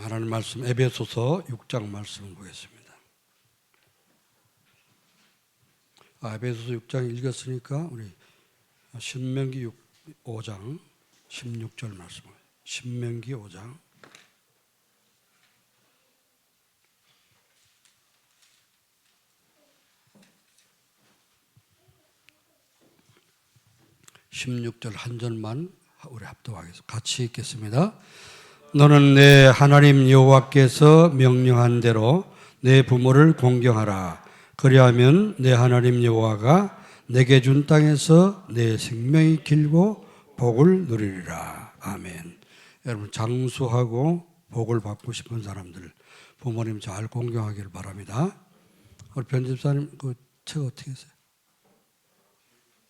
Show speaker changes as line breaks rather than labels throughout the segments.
하나님 말씀 에베소서 6장 말씀을 보겠습니다. 에베소서 6장 읽었으니까 우리 신명기 5장 16절 말씀. 신명기 5장 16절 한 절만 우리 합독하겠습니다. 같이 읽겠습니다. 너는 내 하나님 여호와께서 명령한 대로 내 부모를 공경하라. 그리하면 내 하나님 여호와가 내게 준 땅에서 내 생명이 길고 복을 누리리라. 아멘. 여러분, 장수하고 복을 받고 싶은 사람들 부모님 잘 공경하기를 바랍니다. 우리 편집사님 그 책 어떻게 했어요?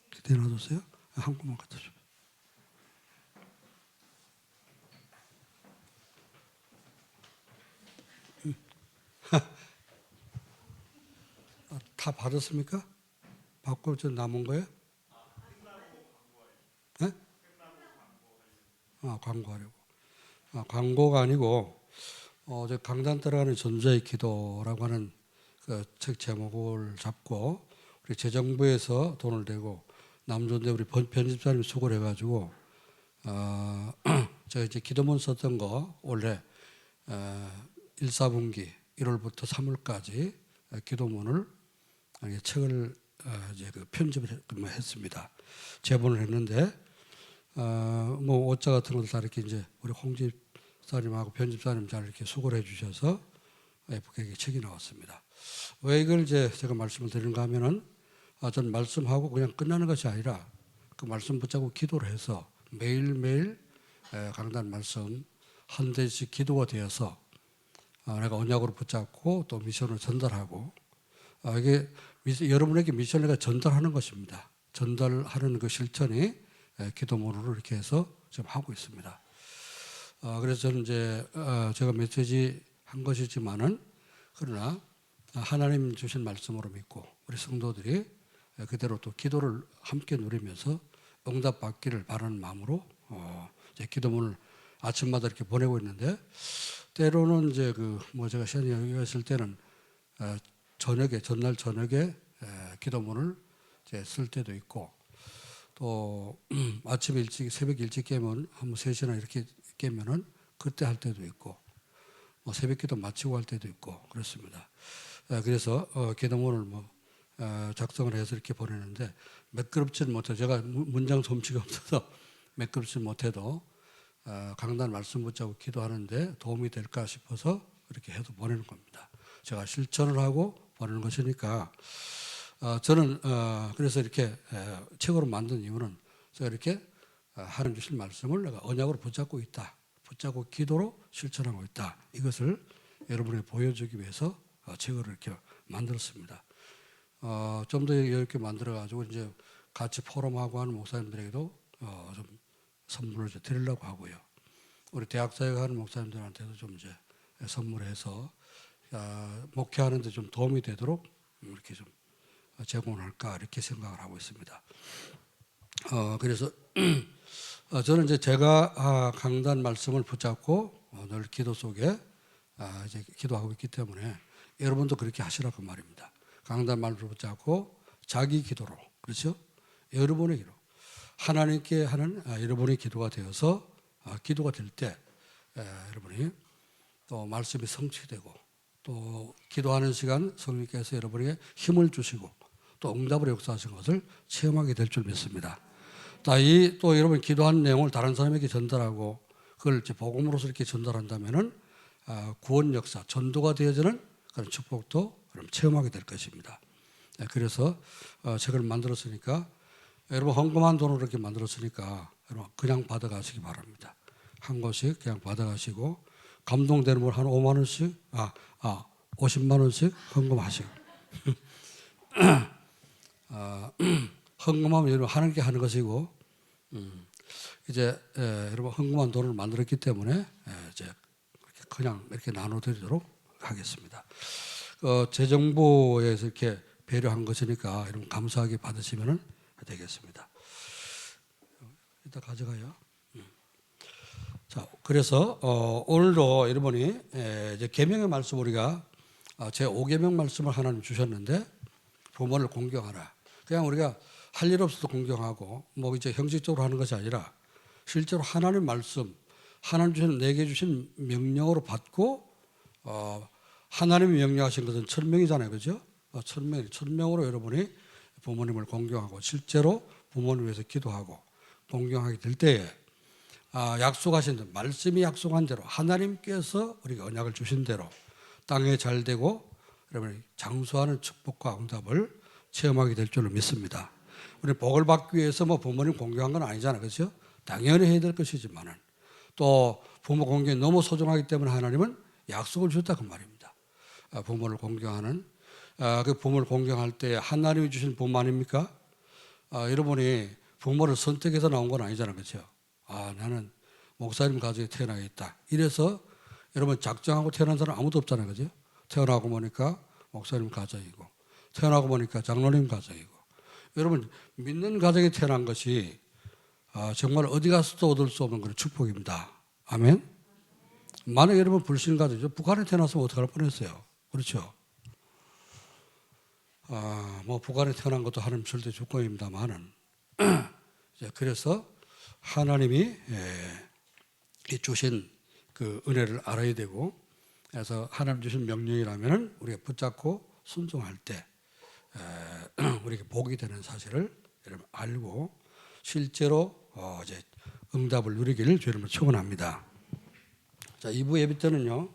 기대 놔뒀어요? 한 권만 갖다 줘. 다 받았습니까? 받고 저 남은 거예요? 네? 광고하려고. 광고가 아니고 저 강단 따라가는 전자의 기도라고 하는 그 책 제목을 잡고 우리 재정부에서 돈을 내고 남존대 우리 편집자님이 수고를 해가지고 제가 이제 기도문 썼던 거 원래 1, 4분기 1월부터 3월까지 기도문을 책을 이제 그 편집을 했습니다. 제본을 했는데 뭐 오자 같은 것도 다 이렇게 이제 우리 홍집사님하고 편집사님 잘 이렇게 수고를 해주셔서 예쁘게 책이 나왔습니다. 왜 이걸 이제 제가 말씀을 드리는가 하면은 전 말씀하고 그냥 끝나는 것이 아니라 그 말씀 붙잡고 기도를 해서 매일매일 강단 말씀 한 대씩 기도가 되어서 내가 언약으로 붙잡고 또 미션을 전달하고 이게 여러분에게 미션을 내가 전달하는 것입니다. 전달하는 그 실천이 기도문으로 이렇게 해서 지금 하고 있습니다. 그래서 저는 이제 제가 메시지 한 것이지만은 그러나 하나님 주신 말씀으로 믿고 우리 성도들이 그대로 또 기도를 함께 누리면서 응답 받기를 바라는 마음으로 이제 기도문을 아침마다 이렇게 보내고 있는데 때로는 이제 그 뭐 제가 시간이 여유가 있을 때는 저녁에 전날 저녁에 기도문을 이제 쓸 때도 있고 또 아침 일찍 새벽 일찍 깨면 한 3시나 이렇게 깨면은 그때 할 때도 있고 뭐 새벽기도 마치고 할 때도 있고 그렇습니다. 그래서 기도문을 뭐 작성을 해서 이렇게 보내는데 매끄럽지는 못해요. 제가 문장 솜씨가 없어서 매끄럽지 못해도 강단 말씀 붙잡고 기도하는데 도움이 될까 싶어서 이렇게 해서 보내는 겁니다. 제가 실천을 하고 보내는 것이니까 저는 그래서 이렇게 책으로 만든 이유는 제가 이렇게 하나님 주신 말씀을 내가 언약으로 붙잡고 있다. 붙잡고 기도로 실천하고 있다. 이것을 여러분에게 보여주기 위해서 책을 이렇게 만들었습니다. 좀 더 이렇게 만들어가지고 이제 같이 포럼하고 하는 목사님들에게도 좀 선물을 이제 드리려고 하고요. 우리 대학사역 하는 목사님들한테도 좀 이제 선물해서 목회하는데 좀 도움이 되도록 이렇게 좀 제공할까 이렇게 생각을 하고 있습니다. 그래서 저는 이제 제가 강단 말씀을 붙잡고 늘 기도 속에 이제 기도하고 있기 때문에 여러분도 그렇게 하시라고 말입니다. 강단 말씀을 붙잡고 자기 기도로, 그렇죠? 여러분의 기도, 하나님께 하는 여러분의 기도가 되어서 기도가 될 때 여러분이 또 말씀이 성취되고 또 기도하는 시간 성령께서 여러분에게 힘을 주시고 또 응답을 역사하신 것을 체험하게 될 줄 믿습니다. 또 여러분 기도하는 내용을 다른 사람에게 전달하고 그걸 이제 복음으로서 이렇게 전달한다면은 구원 역사, 전도가 되어지는 그런 축복도 그럼 체험하게 될 것입니다. 그래서 책을 만들었으니까 여러분 헌금한 돈으로 이렇게 만들었으니까 여러분 그냥 받아가시기 바랍니다. 한 권씩 그냥 받아가시고 감동되는 분 한 5만 원씩, 50만 원씩 헌금하시고 헌금하면 여러분 하나님께 하는 것이고 이제 여러분 헌금한 돈을 만들었기 때문에 이제 그냥 이렇게 나눠드리도록 하겠습니다. 재정부에서 이렇게 배려한 것이니까 여러분 감사하게 받으시면 되겠습니다. 이따 가져가요. 자, 그래서 오늘도 여러분이 이제 계명의 말씀 우리가 제 5계명 말씀을 하나님 주셨는데 부모를 공경하라. 그냥 우리가 할 일 없어도 공경하고 뭐 이제 형식적으로 하는 것이 아니라 실제로 하나님 말씀, 하나님 주신 내게 주신 명령으로 받고 하나님이 명령하신 것은 천명이잖아요, 그죠? 천명으로 여러분이 부모님을 공경하고 실제로 부모님을 위해서 기도하고 공경하게 될 때에 약속하신 대로, 말씀이 약속한 대로 하나님께서 우리가 언약을 주신 대로 땅에 잘 되고 여러분이 장수하는 축복과 응답을 체험하게 될 줄로 믿습니다. 우리 복을 받기 위해서 뭐 부모님 공경한 건 아니잖아요, 그렇죠? 당연히 해야 될 것이지만은 또 부모 공경이 너무 소중하기 때문에 하나님은 약속을 주셨다 그 말입니다. 부모를 공경하는 그 부모를 공경할 때 하나님이 주신 부모 아닙니까? 여러분이 부모를 선택해서 나온 건 아니잖아요, 그렇죠? 나는 목사님 가정에 태어나겠다. 이래서 여러분 작정하고 태어난 사람 아무도 없잖아요, 그죠? 태어나고 보니까 목사님 가정이고, 태어나고 보니까 장로님 가정이고, 여러분 믿는 가정에 태어난 것이 정말 어디 가서도 얻을 수 없는 그런 축복입니다. 아멘. 만약 여러분 불신 가정이죠. 북한에 태어났으면 어떡할 뻔했어요, 그렇죠? 뭐 북한에 태어난 것도 하나님 절대 조건입니다만은 그래서 하나님이 주신 그 은혜를 알아야 되고, 그래서 하나님 주신 명령이라면 우리가 붙잡고 순종할 때 우리에게 복이 되는 사실을 여러분 알고 실제로 이제 응답을 누리기를 주님을 축원합니다. 자, 2부 예배 때는요.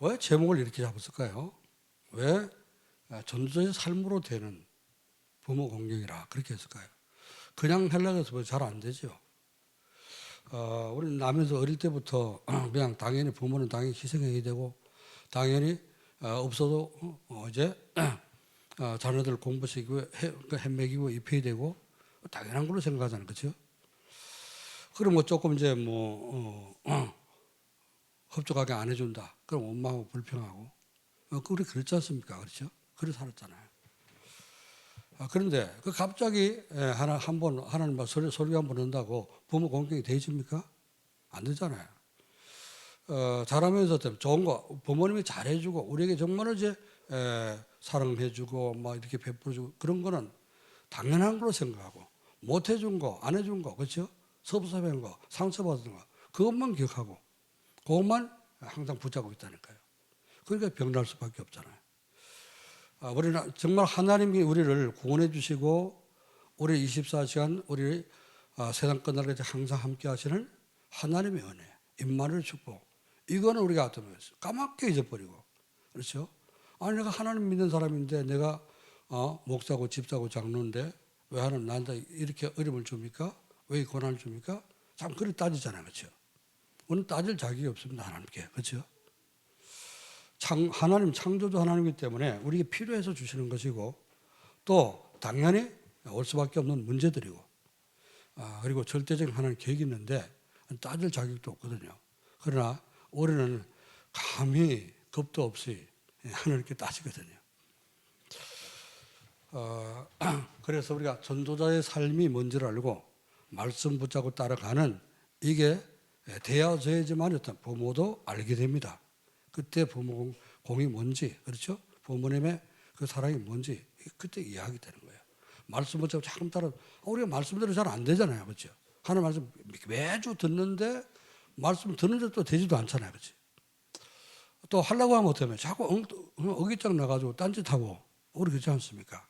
왜 제목을 이렇게 잡았을까요? 왜 전도자의 삶으로 되는 부모 공경이라 그렇게 했을까요? 그냥 하려고 잘 안 되죠. 우리는 나면서 어릴 때부터 그냥 당연히 부모는 당연히 희생해야 되고 당연히 없어도 이제 자녀들 공부시키고 햇먹이고 입혀야 되고 당연한 걸로 생각하잖아요, 그렇죠? 그럼 뭐 조금 이제 뭐 흡족하게 안 해준다. 그럼 원망하고 불평하고. 우리 그렇지 않습니까? 그렇죠? 그래 살았잖아요. 그런데 그 갑자기 한번 하나님 소리 한번 한다고 부모 공경이 되십니까? 안 되잖아요. 잘하면서 좋은 거 부모님이 잘해주고 우리에게 정말 이제 사랑해주고 막 이렇게 베풀어주고 그런 거는 당연한 걸로 생각하고 못 해준 거, 안 해준 거, 그렇죠? 섭섭한 거, 상처받은 거 그것만 기억하고 그것만 항상 붙잡고 있다니까요. 그러니까 병날 수밖에 없잖아요. 우리는 정말 하나님이 우리를 구원해 주시고 우리 24시간 우리 세상 끝날까지 항상 함께 하시는 하나님의 은혜, 임마누엘 축복. 이거는 우리가 까맣게 잊어버리고, 그렇죠? 아니 내가 하나님 믿는 사람인데 내가 목사고 집사고 장로인데 왜 하나님 나한테 이렇게 어려움을 줍니까? 왜 고난을 줍니까? 참 그렇게 따지잖아요, 그렇죠? 우리는 따질 자격이 없습니다, 하나님께, 그렇죠? 하나님 창조주 하나님이기 때문에 우리에게 필요해서 주시는 것이고 또 당연히 올 수밖에 없는 문제들이고 그리고 절대적인 하나님 계획이 있는데 따질 자격도 없거든요. 그러나 우리는 감히 겁도 없이 하나님께 따지거든요. 그래서 우리가 전도자의 삶이 뭔지를 알고 말씀 붙잡고 따라가는 이게 되어져야지만 어떤 부모도 알게 됩니다. 그때 부모 공이 뭔지, 그렇죠? 부모님의 그 사랑이 뭔지 그때 이해하게 되는 거예요. 말씀 붙잡고 자꾸 따라 우리가 말씀대로 잘 안 되잖아요, 그렇죠? 하나님 말씀 매주 듣는데 말씀 듣는데 또 되지도 않잖아요, 그렇지? 또 하려고 하면 어쩌면 자꾸 어깃장 나가지고 딴짓하고 우리 그렇지 않습니까?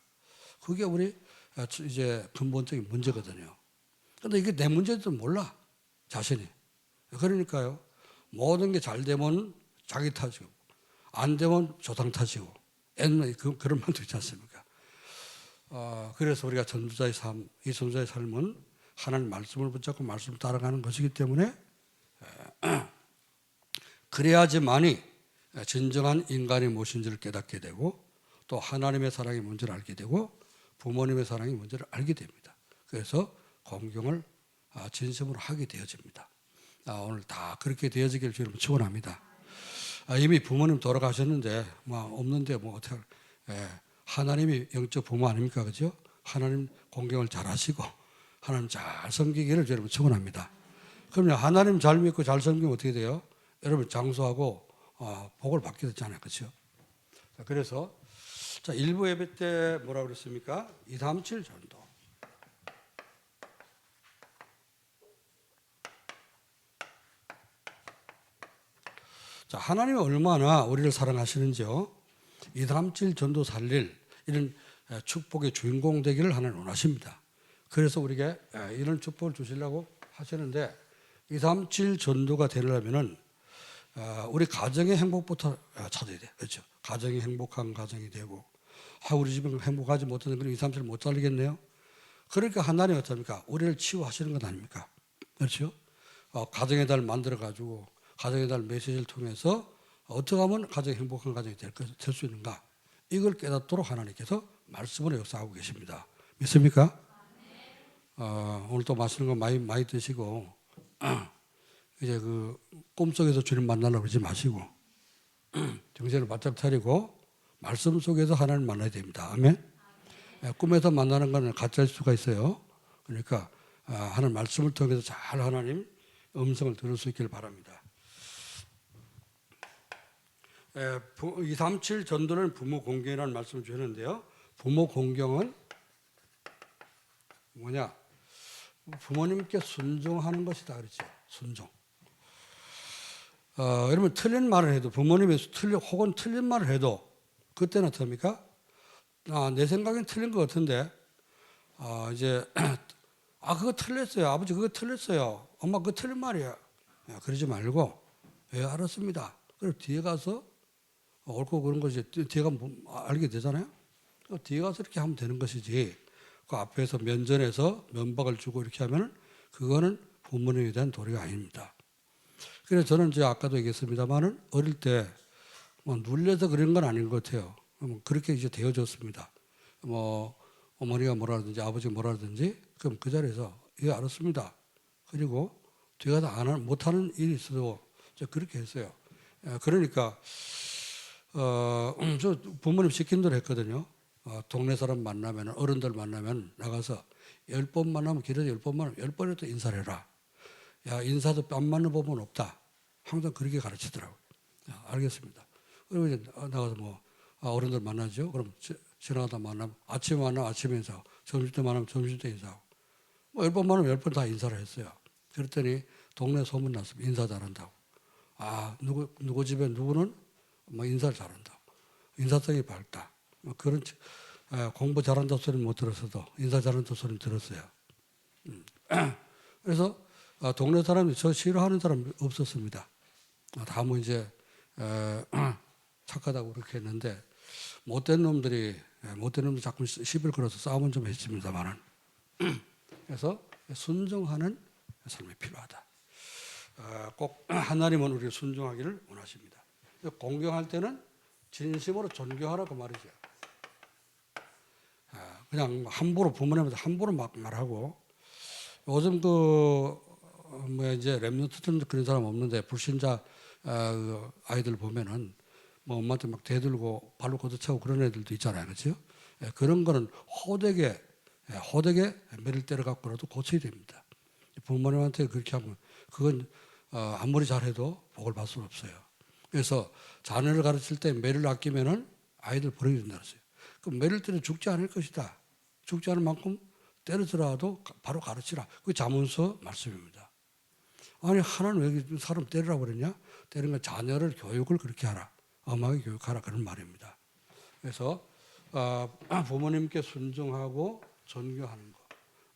그게 우리 이제 근본적인 문제거든요. 그런데 이게 내 문제도 몰라 자신이. 그러니까요 모든 게 잘 되면 자기 탓이고 안 되면 조상 탓이고 그런 말도 있지 않습니까? 그래서 우리가 전도자의 삶, 이 전도자의 삶은 하나님 말씀을 붙잡고 말씀을 따라가는 것이기 때문에 그래야지만이 진정한 인간이 무엇인지를 깨닫게 되고 또 하나님의 사랑이 뭔지를 알게 되고 부모님의 사랑이 뭔지를 알게 됩니다. 그래서 공경을 진심으로 하게 되어집니다. 오늘 다 그렇게 되어지기를 주님 축원합니다. 이미 부모님 돌아가셨는데 없는데 어떻게 하나님이 영적 부모 아닙니까, 그죠? 하나님 공경을 잘 하시고 하나님 잘 섬기기를 여러분 축원합니다. 그럼요, 하나님 잘 믿고 잘 섬기면 어떻게 돼요? 여러분 장수하고 복을 받게 되잖아요, 그렇죠? 그래서 자, 일부 예배 때 뭐라 그랬습니까? 237 전도. 자, 하나님이 얼마나 우리를 사랑하시는지요. 237 전도 살릴 이런 축복의 주인공 되기를 하나님 원하십니다. 그래서 우리에게 이런 축복을 주시려고 하시는데 237 전도가 되려면은 우리 가정의 행복부터 찾아야 돼. 그렇죠? 가정이 행복한 가정이 되고 우리 집은 행복하지 못하는 그런 237을 못 살리겠네요. 그러니까 하나님이 어떻습니까? 우리를 치유하시는 것 아닙니까? 그렇죠? 가정의 달 만들어 가지고 가정의 달 메시지를 통해서 어떻게 하면 가정이 행복한 가정이 될 수 있는가? 이걸 깨닫도록 하나님께서 말씀으로 역사하고 계십니다. 믿습니까? 오늘 또 맛있는 거 많이 드시고 이제 그 꿈속에서 주님 만나려고 그러지 마시고 정신을 바짝 차리고 말씀 속에서 하나님 만나야 됩니다. 아멘. 꿈에서 만나는 것은 가짜일 수가 있어요. 그러니까 하나님 말씀을 통해서 잘 하나님 음성을 들을 수 있기를 바랍니다. 237 전도는 부모 공경이라는 말씀을 주셨는데요. 부모 공경은 뭐냐? 부모님께 순종하는 것이다 그렇죠. 순종. 여러분 틀린 말을 해도 부모님이 혹은 틀린 말을 해도 그때는 어떻습니까? 내 생각엔 틀린 것 같은데 이제 그거 틀렸어요. 아버지 그거 틀렸어요. 엄마 그거 틀린 말이야. 그러지 말고 알았습니다. 그럼 뒤에 가서 옳고 그런 것이 뒤에 가면 알게 되잖아요. 뒤에 가서 이렇게 하면 되는 것이지 그 앞에서 면전에서 면박을 주고 이렇게 하면 그거는 부모님에 대한 도리가 아닙니다. 그래서 저는 이제 아까도 얘기했습니다만은 어릴 때 눌려서 그런 건 아닌 것 같아요. 그렇게 이제 되어졌습니다. 어머니가 뭐라 하든지 아버지가 뭐라 하든지 그럼 그 자리에서 알았습니다. 그리고 뒤에 가서 못하는 일이 있어도 그렇게 했어요. 그러니까 저 부모님 시킨 대로 했거든요. 동네 사람 만나면 어른들 만나면 나가서 10번 만나면 길어서 10번 만나면 10번에도 인사를 해라. 인사도 뺨 맞는 법은 없다. 항상 그렇게 가르치더라고요. 알겠습니다. 그리고 이제 나가서 어른들 만나죠. 그럼 지나가다 만나면 아침에 만나면 아침에 인사하고 점심 때 만나면 점심 때 인사하고 10번 만나면 10번 다 인사를 했어요. 그랬더니 동네 소문 났습니다. 인사 잘한다고. 누구 집에 누구는 인사를 잘한다고. 인사성이 밝다. 그런 공부 잘한다 소리는 못 들었어도 인사 잘한다 소리는 들었어요. 그래서 동네 사람이 저 싫어하는 사람 없었습니다. 다 이제 착하다고 그렇게 했는데 못된 놈들 자꾸 시비를 걸어서 싸움은 좀 했습니다만은 그래서 순종하는 삶이 필요하다. 꼭 하나님은 우리를 순종하기를 원하십니다. 공경할 때는 진심으로 존경하라 그 말이죠. 그냥 함부로 부모님한테 함부로 막 말하고 요즘 이제 랩런트들은 그런 사람 없는데 불신자 아이들 보면은 엄마한테 막 대들고 발로 걷어차고 그런 애들도 있잖아요, 그렇죠? 그런 거는 호되게 매를 때려 갖고라도 고쳐야 됩니다. 부모님한테 그렇게 하면 그건 아무리 잘해도 복을 받을 수 없어요. 그래서 자녀를 가르칠 때 매를 아끼면은 아이들 버리게 된다 그랬어요. 그럼 매를 때려 죽지 않을 것이다. 죽지 않을 만큼 때려더라도 바로 가르치라. 그게 잠언서 말씀입니다. 아니 하나는 왜 사람 때리라고 그러냐? 때리는 건 자녀를 교육을 그렇게 하라. 엄하게 교육하라 그런 말입니다. 그래서 부모님께 순종하고 존경하는 것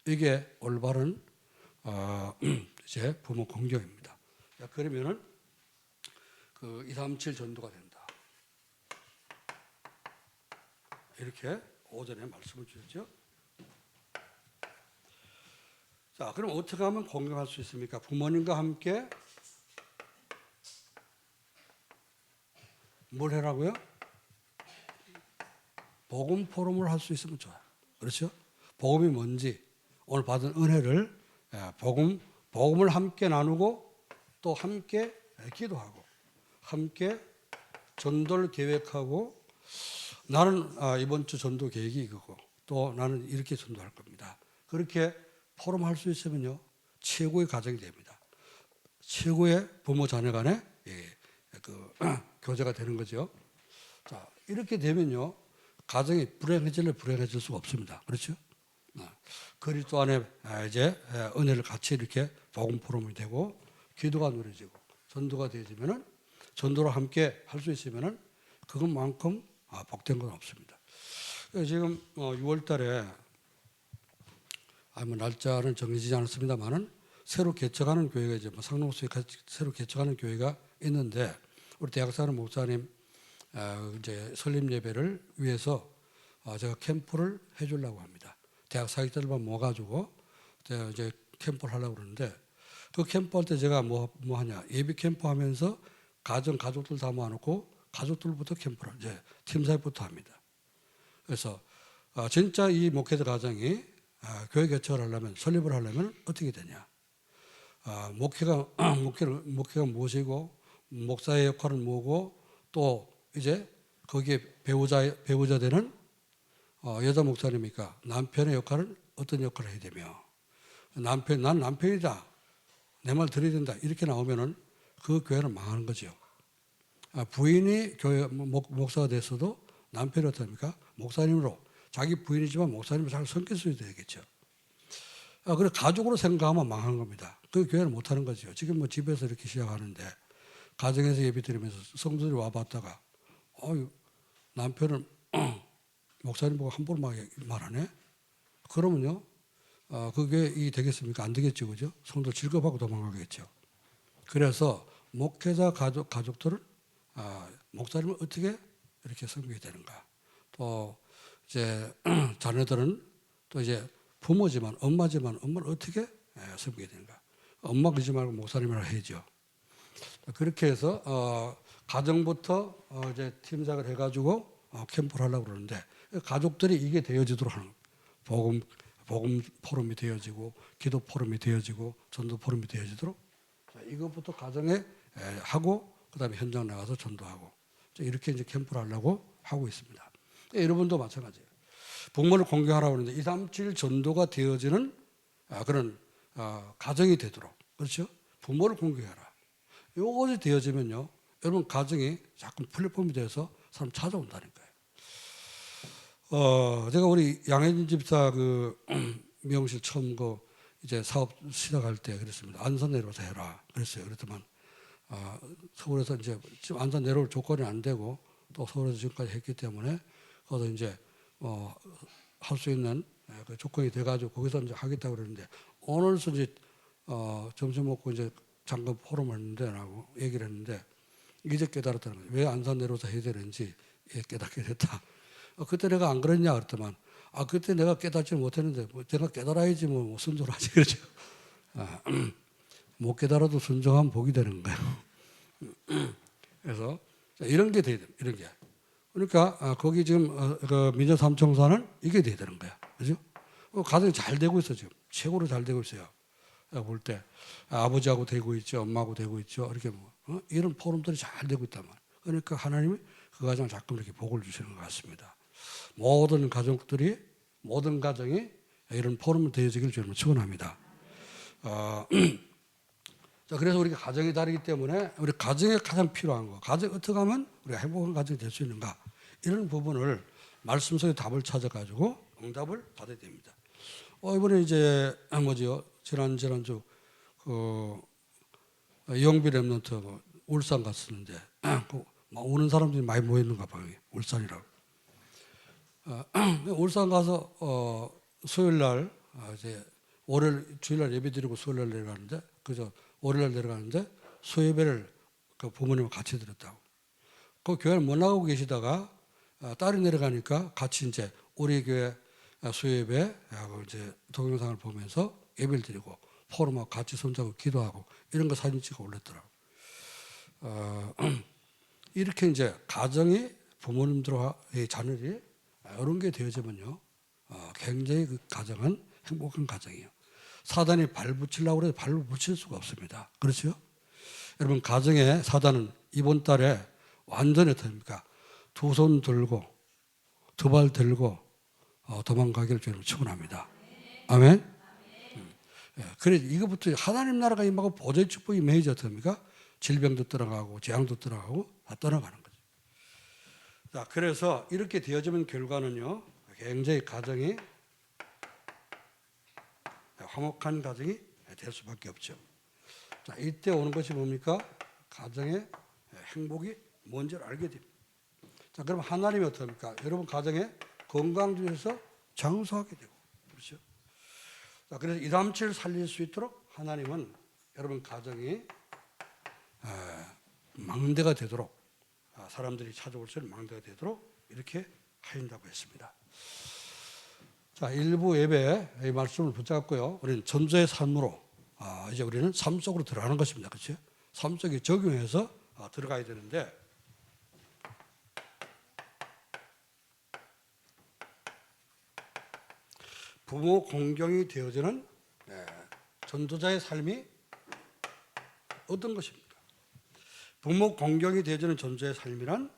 이게 올바른 이제 부모 공경입니다. 그러면은 그 237 전도가 된다. 이렇게 오전에 말씀을 주셨죠. 자, 그럼 어떻게 하면 공경할 수 있습니까? 부모님과 함께 뭘 해라고요? 복음 포럼을 할 수 있으면 좋아요. 그렇죠? 복음이 뭔지 오늘 받은 은혜를 복음을 함께 나누고 또 함께 기도하고 함께 전도를 계획하고 나는 이번 주 전도 계획이 이거고 또 나는 이렇게 전도할 겁니다. 그렇게 포럼 할 수 있으면요 최고의 가정이 됩니다. 최고의 부모 자녀 간의 교제가 되는 거죠. 자, 이렇게 되면요 가정이 불행해질 수가 없습니다. 그렇죠? 그리스도 안에 이제 은혜를 같이 이렇게 복음 포럼이 되고 기도가 누려지고 전도가 되어지면은 전도를 함께 할 수 있으면은 그것만큼 복된 건 없습니다. 지금 6월달에 날짜는 정해지지 않았습니다만은 새로 개척하는 교회가 이제 상록수에 새로 개척하는 교회가 있는데 우리 대학사는 목사님 이제 설립 예배를 위해서 제가 캠프를 해주려고 합니다. 대학 사역자들만 모아가지고 제가 이제 캠프를 하려고 그러는데 그 캠프 할 때 제가 뭐 하냐 예비 캠프 하면서 가족들 다 모아놓고 가족들부터 캠프를 이제 팀 사역부터 합니다. 그래서 진짜 이 목회자 가정이 교회 개척을 하려면 설립을 하려면 어떻게 되냐? 목회가 무엇이고 목사의 역할은 뭐고 또 이제 거기에 배우자 되는 여자 목사님이니까 남편의 역할은 어떤 역할을 해야 되며 난 남편이다 내 말 들어야 된다 이렇게 나오면은 그 교회는 망하는 거죠. 부인이 교회 목사가 됐어도 남편이 어떻습니까? 목사님으로 자기 부인이지만 목사님을 잘 섬겼어야 되겠죠. 그래 가족으로 생각하면 망하는 겁니다. 그 교회는 못하는 거죠. 지금 뭐 집에서 이렇게 시작하는데 가정에서 예배 드리면서 성도들이 와봤다가 남편은 목사님 보고 함부로 말하네. 그러면요 그게 이 되겠습니까? 안 되겠죠, 그죠? 성도 질겁하고 도망가겠죠. 그래서 목회자 가족들은 목사님을 어떻게 이렇게 섬기게 되는가? 또 이제 자녀들은 또 이제 부모지만 엄마를 어떻게 섬기게 되는가? 엄마 그러지 말고 목사님이라 해야죠. 그렇게 해서 가정부터 이제 팀작을 해가지고 캠프를 하려고 그러는데 가족들이 이게 되어지도록 하는 복음 포럼이 되어지고 기도 포럼이 되어지고 전도 포럼이 되어지도록 이것부터 가정에 하고 그다음에 현장 나가서 전도하고 이렇게 이제 캠프를 하려고 하고 있습니다. 여러분도 마찬가지예요. 부모를 공경하라고 하는데 237 전도가 되어지는 그런 가정이 되도록 그렇죠? 부모를 공경해라. 이것이 되어지면요, 여러분 가정이 자꾸 플랫폼이 돼서 사람 찾아온다니까요. 제가 우리 양혜진 집사 미용실 처음 이제 사업 시작할 때 그랬습니다. 안산 내려와서 해라. 그랬어요. 그랬더만 서울에서 이제 지금 안산 내려올 조건이 안 되고 또 서울에서 지금까지 했기 때문에 거기서 이제 할 수 있는 그 조건이 돼가지고 거기서 이제 하겠다고 그러는데 오늘서 이제 점심 먹고 이제 잠깐 포럼을 했는데 라고 얘기를 했는데 이제 깨달았다는 거예요. 왜 안산 내려와서 해야 되는지 깨닫게 됐다. 그때 내가 안 그랬냐 그랬더만 그때 내가 깨닫지 못했는데 내가 깨달아야지 뭐 순종을 하지 그러죠. 못 깨달아도 순종하면 복이 되는 거예요. 그래서 이런 게 돼야 돼요. 이런 게. 그러니까 거기 지금 민저 삼총사는 이게 돼야 되는 거야. 그죠? 가정이 잘 되고 있어 지금. 최고로 잘 되고 있어요. 볼 때 아버지하고 되고 있죠. 엄마하고 되고 있죠. 이렇게 이런 포럼들이 잘 되고 있단 말이에요. 그러니까 하나님이 그 가정을 자꾸 이렇게 복을 주시는 것 같습니다. 모든 가정이 이런 포럼이 되어지기를 저는 축원합니다. 자, 그래서 우리가 가정이 다르기 때문에 우리 가정에 가장 필요한 거, 가정 어떻게 하면 우리가 행복한 가정이 될 수 있는가 이런 부분을 말씀 속에 답을 찾아가지고 응답을 받아야 됩니다. 이번에 이제 뭐지요? 지난주 영비 랩런트 울산 갔었는데 오는 사람들이 많이 모였는가 봐요. 울산이라고. 울산 가서 수요일 날 이제 월요일 주일날 예배 드리고 수요일 날 내려가는데 그저 월요일 날 내려가는데 수예배를 그 부모님과 같이 드렸다고. 그 교회를 못 나가고 계시다가 딸이 내려가니까 같이 이제 우리 교회 수예배 이제 동영상을 보면서 예배를 드리고 포럼하고 같이 손잡고 기도하고 이런 거 사진 찍어 올렸더라고. 이렇게 이제 가정이 부모님들과 자녀들이 이런 게 되어지면요, 굉장히 그 가정은 행복한 가정이에요. 사단이 발 붙이려고 해도 발로 붙일 수가 없습니다. 그렇죠? 여러분, 가정에 사단은 이번 달에 완전히 어떻습니까? 두 손 들고 두 발 들고 도망가기를 주님 축원합니다. 아멘. 그래 이거부터 하나님 나라가 임하고 보좌의 축복이 임해야지 어떻습니까? 질병도 떠나가고 재앙도 떠나가고 다 떠나가는 거죠. 자, 그래서 이렇게 되어지면 결과는요, 굉장히 가정이 화목한 가정이 될 수밖에 없죠. 자, 이때 오는 것이 뭡니까? 가정의 행복이 뭔지를 알게 됩니다. 자, 그럼 하나님이 어떻습니까? 여러분 가정에 건강 중에서 장수하게 되고, 그렇죠? 자, 그래서 237을 살릴 수 있도록 하나님은 여러분 가정이 망대가 되도록, 사람들이 찾아올 수 있는 망대가 되도록 이렇게 하신다고 했습니다. 자, 일부 예배의 말씀을 붙잡고요, 우리는 전도의 삶으로 이제 우리는 삶 속으로 들어가는 것입니다. 그렇죠? 삶 속에 적용해서 들어가야 되는데, 부모 공경이 되어지는 전도자의 삶이 어떤 것입니까? 부모 공경이 되어지는 전도자의 삶이란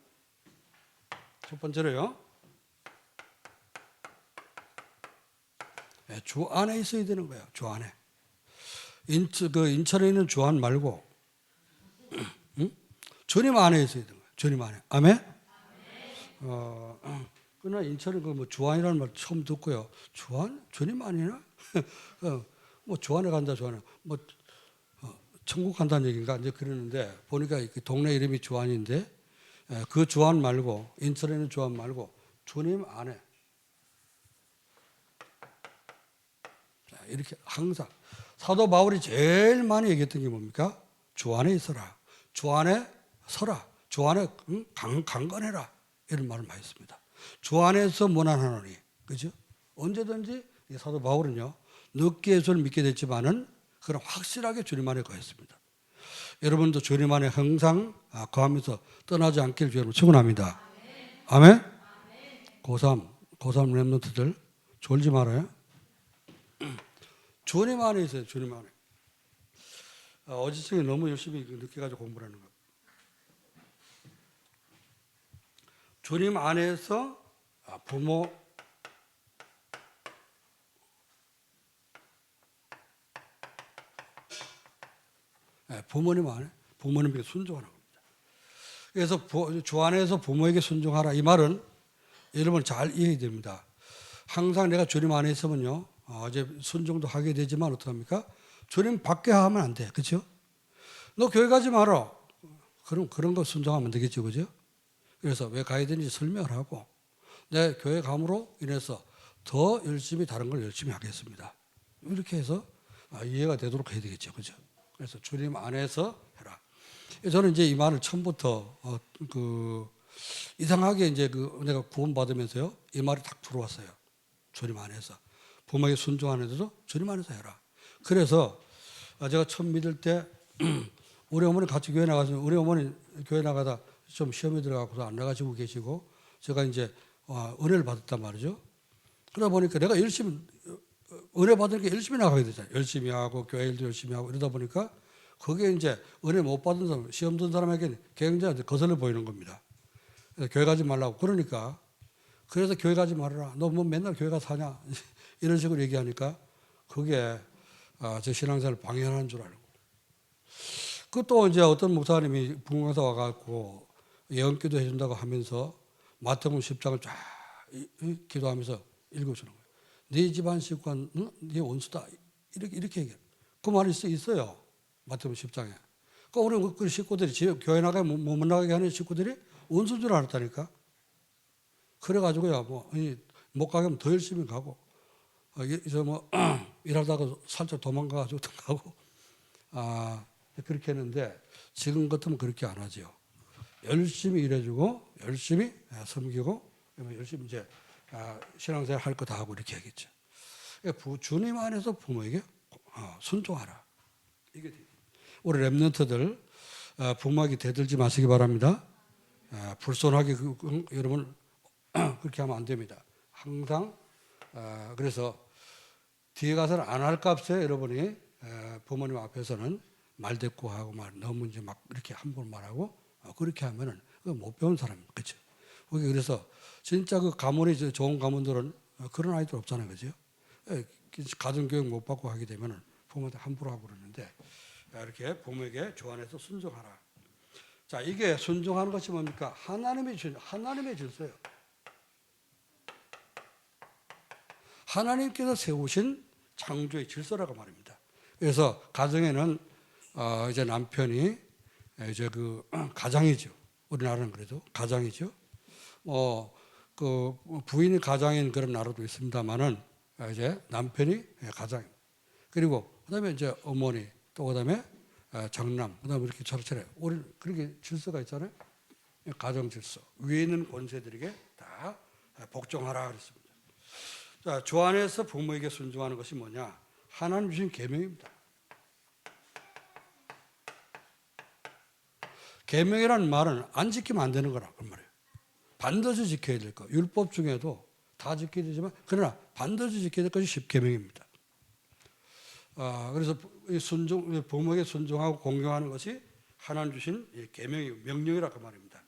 첫 번째로요, 주 안에 있어야 되는 거예요. 주 안에. 인천에 있는 주 안 말고 주님 안에 있어야 되는 거예요. 주님 안에. 아멘? 그러나 인천은 그 주안이라는 말 처음 듣고요. 주안? 주님 안이나? 뭐 주안에 간다, 주안에. 뭐 천국 간다는 얘기인가? 이제 그러는데 보니까 동네 이름이 주안인데, 그 주안 말고, 인천에 있는 주안 말고 주님 안에. 자, 이렇게 항상 사도 바울이 제일 많이 얘기했던 게 뭡니까? 주 안에 있어라. 주 안에 서라. 주 안에 강건해라. 이런 말을 많이 했습니다. 주 안에서 무난하노니. 그죠? 언제든지 사도 바울은요, 늦게 예수를 믿게 됐지만은 그런 확실하게 주님 안에 거했습니다. 여러분도 주님 안에 항상 거하면서 떠나지 않기를 주님으로 축원합니다. 아멘? 고3 랩런트들 졸지 말아요. 주님 안에 있어요. 주님 안에. 어제저녁에 너무 열심히 늦게 가지고 공부를 하는 거. 주님 안에서 부모님 안에 부모님에게 순종하는 겁니다. 그래서 주 안에서 부모에게 순종하라, 이 말은 여러분 잘 이해해야 됩니다. 항상 내가 주님 안에 있으면요, 이제 순종도 하게 되지만 어떡합니까? 주님 밖에 하면 안 돼. 그렇죠? 너 교회 가지 마라. 그럼 그런 거 순종하면 되겠죠. 그죠? 그래서 왜 가야 되는지 설명을 하고, 내 교회 감으로 인해서 더 열심히 다른 걸 열심히 하겠습니다. 이렇게 해서 이해가 되도록 해야 되겠죠. 그죠? 그래서 주님 안에서 해라. 저는 이제 이 말을 처음부터 이상하게 이제 내가 구원받으면서요, 이 말이 딱 들어왔어요. 주님 안에서. 부모에게 순종하는데도 주님 안에서 해라. 그래서 제가 처음 믿을 때 우리 어머니 같이 교회 나가서, 우리 어머니 교회 나가다 좀 시험에 들어가고서 안 나가시고 계시고, 제가 이제 은혜를 받았단 말이죠. 그러다 보니까 내가 열심히 은혜 받으니까 열심히 나가게 되잖아요. 열심히 하고 교회 일도 열심히 하고 이러다 보니까 그게 이제 은혜 못 받은 사람, 시험 든 사람에게는 굉장히 거슬려 보이는 겁니다. 교회 가지 말라고. 그러니까 그래서 교회 가지 말아라. 너 뭐 맨날 교회 가서 사냐? 이런 식으로 얘기하니까 그게 제 신앙생활을 방해하는 줄 알고. 그 또 이제 어떤 목사님이 분강사 와갖고 예언기도 해준다고 하면서 마태복음 10장을 쫙 기도하면서 읽어주는 거예요. 네 집안 식구가 네 원수다. 이렇게 얘기해요. 그 말이 있어요. 마태복음 10장에. 그러니까 우리 그 식구들이 교회 나가면 못 나가게 하는 식구들이 원수인 줄 알았다니까. 그래가지고요, 못 가게 하면 더 열심히 가고, 일하다가 살짝 도망가가지고 가고, 그렇게 했는데, 지금 같으면 그렇게 안 하죠. 열심히 일해주고, 열심히 섬기고, 열심히 이제 신앙생활 할 거 다 하고 이렇게 하겠죠. 주님 안에서 부모에게 순종하라. 이게 우리 랩런트들 부모에게 대들지 마시기 바랍니다. 불손하게 여러분 그렇게 하면 안 됩니다. 항상 그래서 뒤에 가서는 안 할 값에 여러분이 부모님 앞에서는 말대꾸하고 너무 이제 막 이렇게 함부로 말하고 그렇게 하면은 못 배운 사람입니다. 그렇죠? 그래서 진짜 그 가문이 좋은 가문들은 그런 아이들 없잖아요, 그죠? 가정교육 못 받고 하게 되면은 부모한테 함부로 하고 그러는데 이렇게 부모에게 조안해서 순종하라. 자, 이게 순종하는 것이 뭡니까? 하나님의 질서예요. 하나님께서 세우신 창조의 질서라고 말입니다. 그래서 가정에는 이제 남편이 이제 그 가장이죠. 우리나라는 그래도 가장이죠. 그 부인이 가장인 그런 나라도 있습니다만은 이제 남편이 가장. 그리고 그다음에 이제 어머니 또 그다음에 장남 그다음에 이렇게 차례차례 우리 그렇게 질서가 있잖아요. 가정 질서. 위에 있는 권세들에게 다 복종하라 그랬습니다. 자, 주 안에서 부모에게 순종하는 것이 뭐냐? 하나님 주신 계명입니다. 계명이라는 말은 안 지키면 안 되는 거라 그 말이에요. 반드시 지켜야 될 거. 율법 중에도 다 지켜야 되지만 그러나 반드시 지켜야 될 것이 십계명입니다. 그래서 부모에게 순종하고 공경하는 것이 하나님 주신 계명이 명령이라 그 말입니다.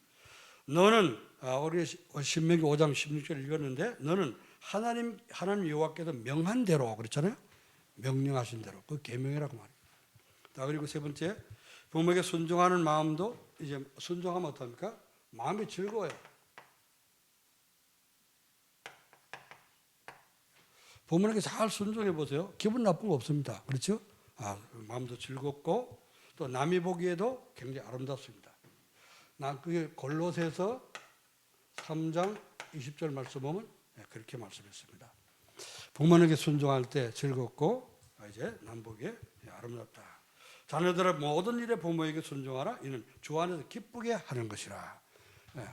너는 우리 신명기 5장 16절 읽었는데 너는 하나님 여호와께서 명한 대로 그랬잖아요. 명령하신 대로 그 계명이라고 말입니다. 그리고 세 번째 부모에게 순종하는 마음도 이제 순종하면 어떡합니까? 마음이 즐거워요. 부모에게 잘 순종해 보세요. 기분 나쁜 거 없습니다. 그렇죠? 마음도 즐겁고 또 남이 보기에도 굉장히 아름답습니다. 그게 골로새서 3장 20절 말씀 보면 그렇게 말씀했습니다. 부모에게 순종할 때 즐겁고 이제 남 보기에 아름답다. 자녀들의 모든 일에 부모에게 순종하라. 이는 주 안에서 기쁘게 하는 것이라.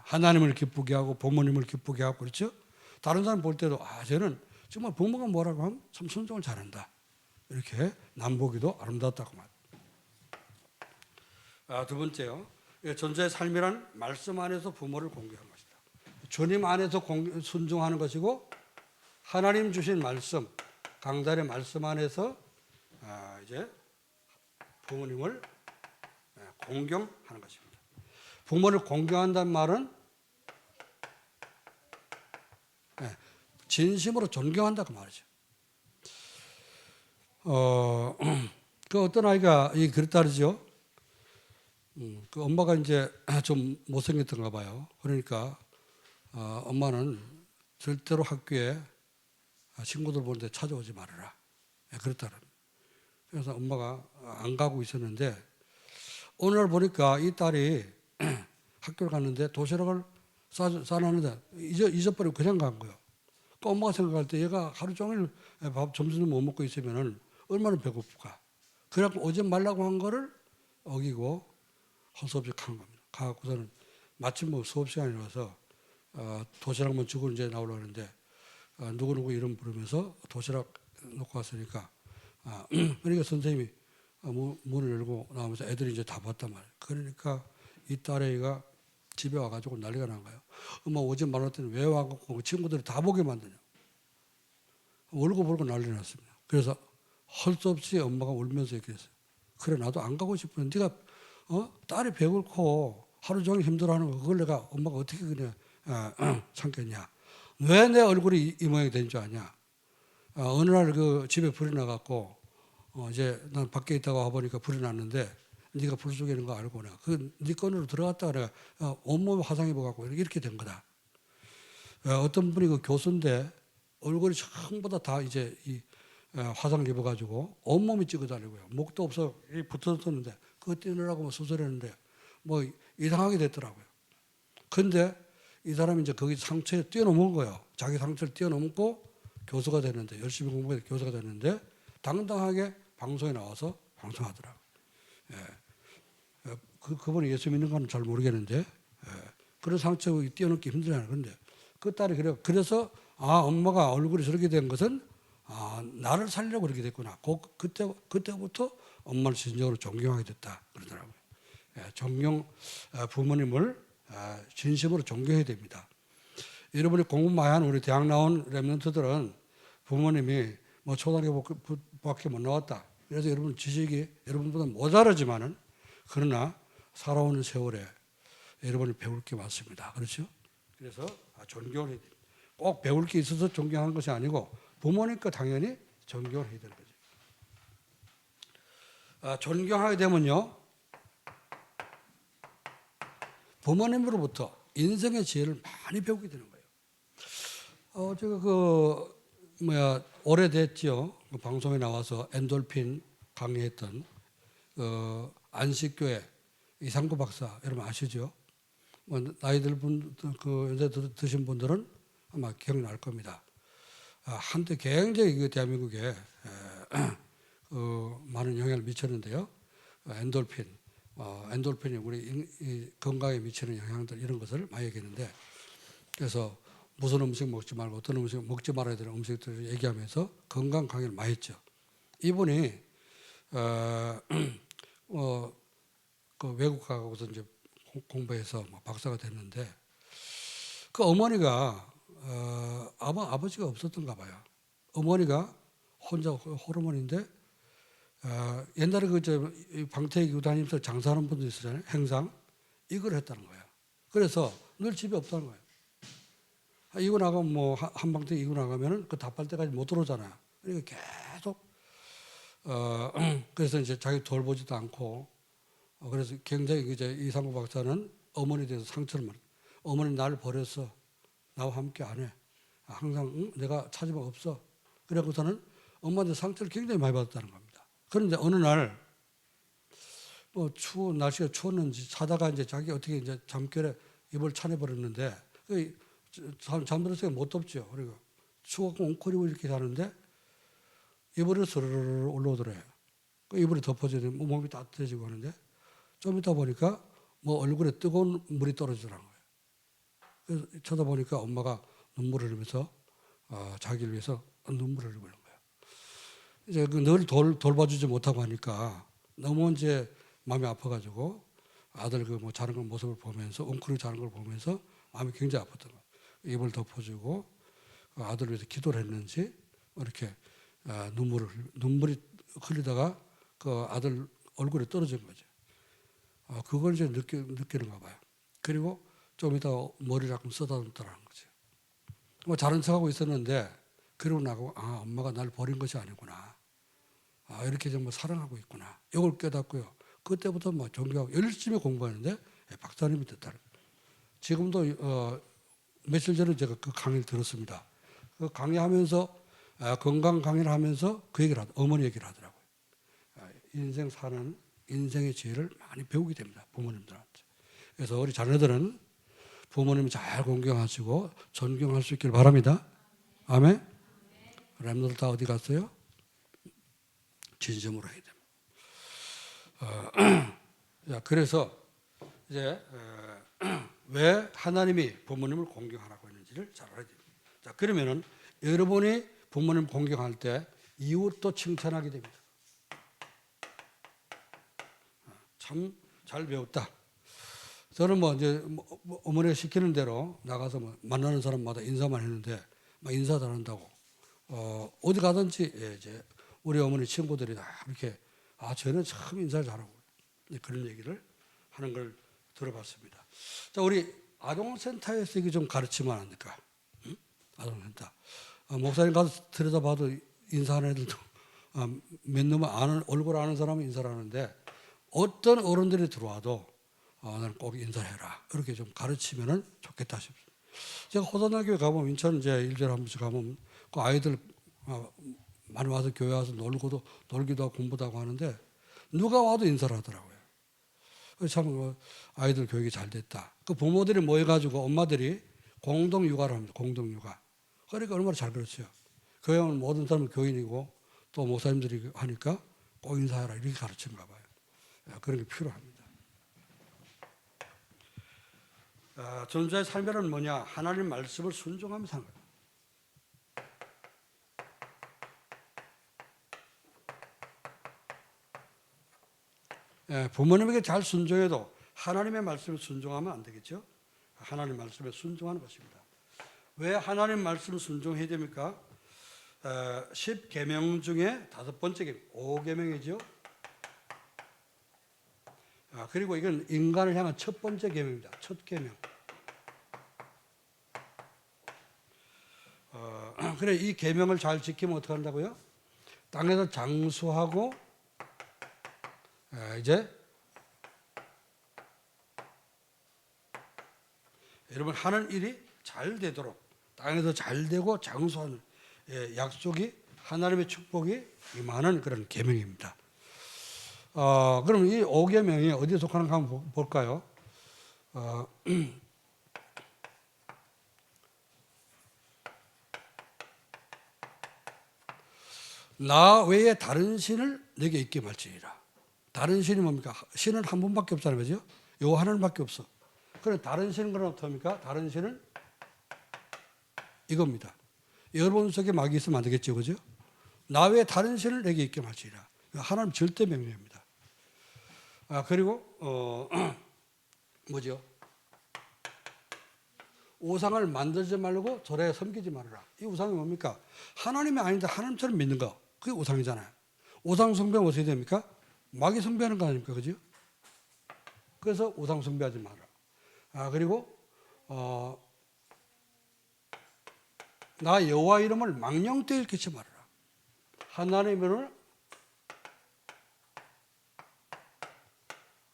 하나님을 기쁘게 하고 부모님을 기쁘게 하고 그렇죠? 다른 사람 볼 때도 쟤는 정말 부모가 뭐라고 하면 참 순종을 잘한다. 이렇게 남 보기도 아름답다고 말. 두 번째요. 전자의 삶이란 말씀 안에서 부모를 공경하는 것이다. 주님 안에서 순종하는 것이고 하나님 주신 말씀, 강단의 말씀 안에서 이제 부모님을 공경하는 것입니다. 부모를 공경한다는 말은 진심으로 존경한다고 말이죠. 그 어떤 아이가 그랬다 그러죠. 그 엄마가 이제 좀 못생겼던가 봐요. 그러니까 엄마는 절대로 학교에 친구들 보는데 찾아오지 말아라. 그랬다. 그래서 엄마가 안 가고 있었는데 어느 날 보니까 이 딸이 학교를 갔는데 도시락을 싸놨는데 잊어버리고 그냥 간 거예요. 그 엄마가 생각할 때 얘가 하루 종일 점심을 못 먹고 있으면 얼마나 배고플까. 그래갖고 오지 말라고 한 거를 어기고 할 수 없이 간 겁니다. 가갖고서는 마침 수업 시간이 와서 도시락만 주고 이제 나오려고 하는데 누구누구 이름 부르면서 도시락 놓고 왔으니까 그러니까 선생님이 문을 열고 나오면서 애들이 이제 다 봤단 말이에요. 그러니까 이 딸애가 집에 와가지고 난리가 난 거예요. 엄마 오지 말았더니 왜 와갖고 친구들이 다 보게 만드냐. 울고 난리 났습니다. 그래서 할 수 없이 엄마가 울면서 이렇게 했어요. 그래 나도 안 가고 싶은데 네가 딸이 배고프고 하루 종일 힘들어하는 거 그걸 내가 엄마가 어떻게 그냥 참겠냐. 왜 내 얼굴이 이 모양이 된 줄 아냐. 어느 날 그 집에 불이 나갖고 이제 난 밖에 있다가 와보니까 불이 났는데 네가 불 속에 있는 거 알고 내가 네 건으로 들어갔다가 내가 온몸에 화상 입어갖고 이렇게 된 거다. 어떤 분이 그 교수인데 얼굴이 전부 다 이제 이 화상 입어가지고 온몸이 찍어다니고요. 목도 없어 붙었었는데 그거 떼느라고 수술했는데 뭐 이상하게 됐더라고요. 근데 이 사람이 이제 거기 상처에 뛰어넘은 거예요. 자기 상처를 뛰어넘고 교수가 됐는데 열심히 공부해서 교수가 됐는데 당당하게 방송에 나와서 방송하더라고요. 그분이 예수 믿는 건 잘 모르겠는데 그런 상처 뛰어넘기 힘들잖아요. 그런데 그 딸이 그래서 엄마가 얼굴이 저렇게 된 것은 나를 살리려고 그렇게 됐구나. 그때부터 엄마를 진정으로 존경하게 됐다 그러더라고요. 부모님을 진심으로 존경해야 됩니다. 여러분이 공부 많이 하는 우리 대학 나온 랩런트들은 부모님이 뭐 초등학교밖에 못 나왔다. 그래서 여러분 지식이 여러분보다 모자라지만은 그러나 살아오는 세월에 여러분이 배울 게 많습니다. 그렇죠? 그래서 존경을 해야 됩니다. 꼭 배울 게 있어서 존경하는 것이 아니고 부모니까 당연히 존경을 해야 되는 거죠. 존경하게 되면요, 부모님으로부터 인생의 지혜를 많이 배우게 되는 거예요. 제가 오래됐죠. 그 방송에 나와서 엔돌핀 강의했던 안식교회 이상구 박사 여러분 아시죠? 뭐 나이들 연세 드신 분들은 아마 기억날 겁니다. 한때 굉장히 대한민국에 많은 영향을 미쳤는데요. 엔돌핀이 우리 건강에 미치는 영향들 이런 것을 많이 얘기했는데, 그래서 무슨 음식 먹지 말고 어떤 음식 먹지 말아야 되는 음식들을 얘기하면서 건강 강의를 많이 했죠. 이분이 그 외국 가고서 이제 공부해서 박사가 됐는데, 그 어머니가 아버지가 없었던가 봐요. 어머니가 혼자 호르몬인데, 옛날에 방태기 기구 다니면서 장사하는 분도 있었잖아요. 행상 이걸 했다는 거예요. 그래서 늘 집에 없다는 거예요. 이고 나가면 뭐 한방태기 이고 나가면은 그 답할 때까지 못 들어오잖아요. 그러니까 계속 그래서 이제 자기 돌보지도 않고, 그래서 굉장히 이제 이상구 박사는 어머니에 대해서 상처를 많이. 어머니 나를 버렸어. 나와 함께 안 해. 항상 내가 찾으면 없어. 그래고서는 엄마한테 상처를 굉장히 많이 받았다는 겁니다. 그런데 어느 날 뭐 날씨가 추웠는지 자다가 이제 자기 어떻게 이제 잠결에 이불 차내버렸는데 잠들었으니까 못 덮죠. 그리고 추워서 웅크리고 이렇게 자는데 이불이 스르르 올라오더래요. 그 이불이 덮어지고 몸이 따뜻해지고 하는데 좀 있다 보니까 뭐 얼굴에 뜨거운 물이 떨어지더라는 거예요. 그래서 쳐다보니까 엄마가 눈물을 흘리면서 자기를 위해서 눈물을 흘리고 있는 거예요. 이제 늘 돌봐주지 못하고 하니까 너무 이제 마음이 아파가지고 아들 뭐 자는 걸 모습을 보면서 웅크리고 자는 걸 보면서 마음이 굉장히 아팠던 거예요. 입을 덮어주고 아들을 위해서 기도를 했는지 이렇게 눈물이 흘리다가 그 아들 얼굴에 떨어진 거죠. 그걸 이제 느끼는가 봐요. 그리고 좀 이따 머리를 약간 쓰다듬더라는 거죠. 뭐 자른 척하고 있었는데 그러고 나고 엄마가 날 버린 것이 아니구나. 이렇게 정말 사랑하고 있구나. 이걸 깨닫고요. 그때부터 뭐 존경하고 열심히 공부하는데 박사님이 됐다는 거예요. 지금도 며칠 전에 제가 그 강의를 들었습니다. 그 강의하면서 건강 강의를 하면서 그 얘기를 어머니 얘기를 하더라고요. 인생 사는 인생의 지혜를 많이 배우게 됩니다. 부모님들한테. 그래서 우리 자녀들은 부모님 잘 공경하시고 존경할 수 있길 바랍니다. 아멘. 렘너들 다 어디 갔어요? 진심으로 해야 됩니다. 그래서 이제 왜 하나님이 부모님을 공경하라고 했는지를 잘 알아야 됩니다. 자, 그러면은 여러분이 부모님 공경할 때 이웃도 칭찬하게 됩니다. 참 잘 배웠다. 저는 뭐 이제 어머니가 시키는 대로 나가서 뭐 만나는 사람마다 인사만 했는데 막 인사 잘한다고 어디 가든지 이제 우리 어머니 친구들이 다 이렇게 쟤는 참 인사를 잘하고 그런 얘기를 하는 걸 들어봤습니다. 자, 우리 아동센터에서 이게 좀 가르치면 안 될까? 응? 아동센터. 목사님 가서 들여다봐도 인사하는 애들도 몇 놈은 얼굴 아는 사람은 인사를 하는데 어떤 어른들이 들어와도 나는 꼭 인사해라. 이렇게 좀 가르치면 좋겠다 싶습니다. 제가 호산학교에 가보면 인천 이제 일주일에 한 번씩 가보면 그 아이들 많이 와서 교회 와서 놀기도 하고 공부도 하고 하는데 누가 와도 인사를 하더라고요. 참 아이들 교육이 잘 됐다. 그 부모들이 모여가지고 엄마들이 공동 육아를 합니다. 공동 육아. 그러니까 얼마나 잘 그렇죠. 교회 오는 모든 사람은 교인이고 또 목사님들이 하니까 꼭 인사해라 이렇게 가르치는가 봐요. 그런 게 필요합니다. 전도자의 삶이란 뭐냐? 하나님 말씀을 순종하며 사는 거예요. 부모님에게 잘 순종해도 하나님의 말씀에 순종하면 안 되겠죠? 하나님의 말씀에 순종하는 것입니다. 왜 하나님 말씀 순종해야 됩니까? 10계명 중에 5번째 계명, 5계명이죠. 그리고 이건 인간을 향한 첫 번째 계명입니다. 첫 계명. 그래, 이 계명을 잘 지키면 어떻게 한다고요? 땅에서 장수하고 이제 여러분 하는 일이 잘 되도록 땅에서 잘 되고 장수하는 약속이 하나님의 축복이 임하는 그런 계명입니다. 그럼 이 5계명이 어디에 속하는가 한번 볼까요? 나 외에 다른 신을 내게 있게 말지니라. 다른 신이 뭡니까? 신은 한 분밖에 없잖아요. 그죠? 요 하나님밖에 없어. 그럼 다른 신은 그럼 어떻습니까? 다른 신은 이겁니다. 여러분 속에 마귀 있으면 안 되겠죠. 그죠? 나 외에 다른 신을 내게 있게 말지니라. 하나님 절대 명령입니다. 그리고 뭐죠? 우상을 만들지 말고 절에 섬기지 말아라. 이 우상이 뭡니까? 하나님이 아닌데 하나님처럼 믿는 거. 그게 우상이잖아요. 우상 숭배는 어떻게 됩니까? 마귀 숭배하는 거 아닙니까? 그죠? 그래서 우상 숭배하지 마라. 그리고 나 여호와 이름을 망령되이 일컫지 말아라. 하나님의 이름을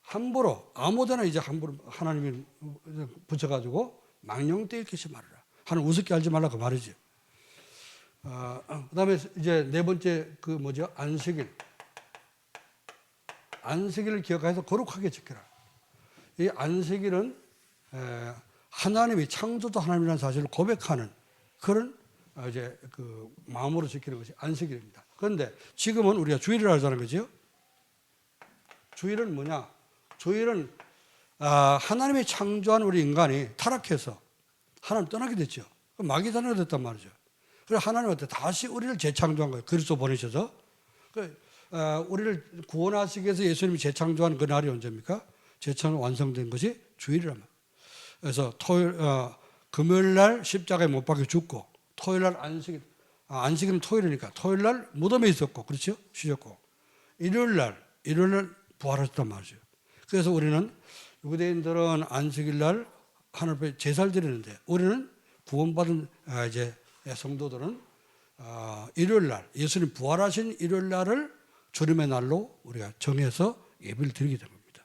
함부로 아무데나 이제 함부로 하나님을 붙여가지고 망령되이 일컫지 말아라. 하나님 우습게 알지 말라 그 말이죠. 그다음에 이제 네 번째 그 뭐죠? 안식일. 안식일을 기억해서 거룩하게 지켜라. 이 안식일은 하나님이 창조도 하나님이라는 사실을 고백하는 그런 이제 그 마음으로 지키는 것이 안식일입니다. 그런데 지금은 우리가 주일을 하자는 거죠. 주일은 뭐냐? 주일은 하나님이 창조한 우리 인간이 타락해서 하나님 떠나게 됐죠. 마귀 자녀가 됐단 말이죠. 그래서 하나님한테 다시 우리를 재창조한 거예요. 그리스도 보내셔서. 우리를 구원하시기 위해서 예수님이 재창조한 그 날이 언제입니까? 재창조 완성된 것이 주일이란 말이에요. 그래서 금요일 날 십자가에 못 박혀 죽고 토요일 날 안식일은 토요일이니까 토요일 날 무덤에 있었고 그렇죠? 쉬셨고 일요일 날 부활하셨단 말이죠. 그래서 우리는 유대인들은 안식일 날 하늘 앞에 제사를 드리는데 우리는 구원받은 이제 성도들은 일요일 날 예수님 부활하신 일요일 날을 주님의 날로 우리가 정해서 예배를 드리게 된 겁니다.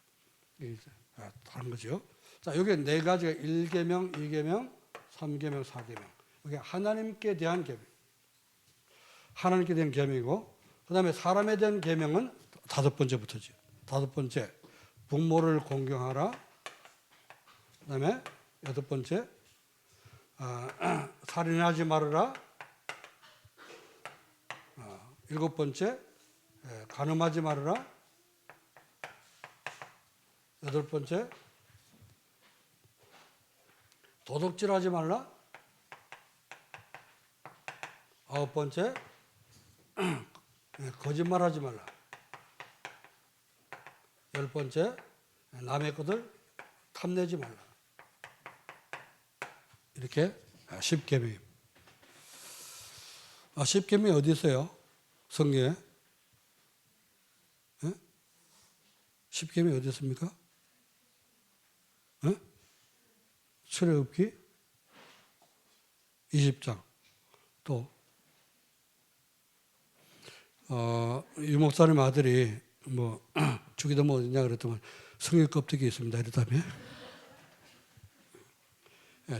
다른 거죠. 자, 여기 네 가지가 1계명, 2계명, 3계명, 4계명. 이게 하나님께 대한 계명. 하나님께 대한 계명이고, 그 다음에 사람에 대한 계명은 5번째부터죠. 5번째, 부모를 공경하라. 그 다음에 8번째, 살인하지 말아라. 7번째, 간음하지 말아라. 8번째, 도둑질하지 말라. 9번째, 거짓말하지 말라. 10번째, 남의 것을 탐내지 말라. 이렇게 10계명입니다. 10계명이 어디 있어요? 성경에? 10계명이 어디 있습니까? 출애굽기 20장. 또 유 목사님 아들이 뭐 주기도 뭐 어디냐 그랬더니 성경 껍데기 있습니다 이랬다며.